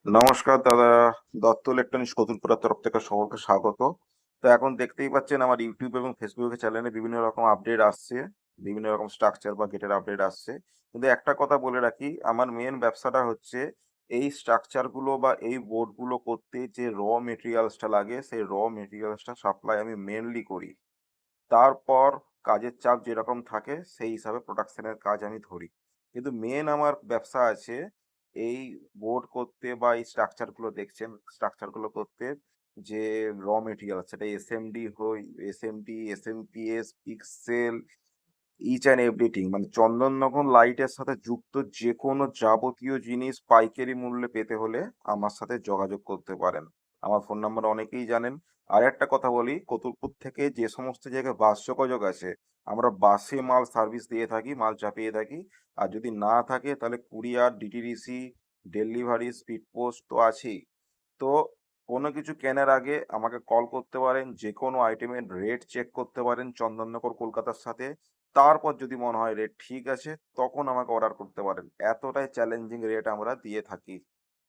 নমস্কার দাদা, দত্ত ইলেকট্রনিক্স কতুলপুরার তরফ থেকে সকলকে স্বাগত। তো এখন দেখতেই পাচ্ছেন আমার ইউটিউব এবং ফেসবুকে চ্যানেলে বিভিন্ন রকম আপডেট আসছে, বিভিন্ন রকম স্ট্রাকচার বা গেটের আপডেট আসছে। কিন্তু একটা কথা বলে রাখি, আমার মেন ব্যবসাটা হচ্ছে এই স্ট্রাকচার গুলো বা এই বোর্ড গুলো করতে যে মেটেরিয়ালসটা লাগে, সেই মেটেরিয়ালসটা সাপ্লাই আমি মেনলি করি। তারপর কাজের চাপ যেরকম থাকে সেই হিসাবে প্রোডাকশনের কাজ আমি ধরি। কিন্তু মেন আমার ব্যবসা আছে এই বোর্ড করতে বা এই স্ট্রাকচার গুলো দেখছেন, স্ট্রাকচার গুলো করতে যে মেটেরিয়াল সেটা এসএমডি হই, SMD, SMPS, pixel, each and everything মানে চন্দননগর লাইটের সাথে যুক্ত যে কোনো যাবতীয় জিনিস পাইকারি মূল্যে পেতে হলে আমার সাথে যোগাযোগ করতে পারেন। আমার ফোন নাম্বার অনেকেই জানেন। আর একটা কথা বলি, কতুলপুর থেকে যে সমস্ত জায়গায় বাস যোগাযোগ আছে, আমরা বাসে মাল সার্ভিস দিয়ে থাকি, মাল চাপিয়ে থাকি। আর যদি না থাকে তাহলে courier, DTDC, delivery, speed post তো আছেই। তো কোনো কিছু কেনার আগে আমাকে কল করতে পারেন, যে কোনো আইটেমের রেট চেক করতে পারেন চন্দননগর কলকাতার সাথে। তারপর যদি মনে হয় রেট ঠিক আছে, তখন আমাকে অর্ডার করতে পারেন। এতটাই চ্যালেঞ্জিং রেট আমরা দিয়ে থাকি।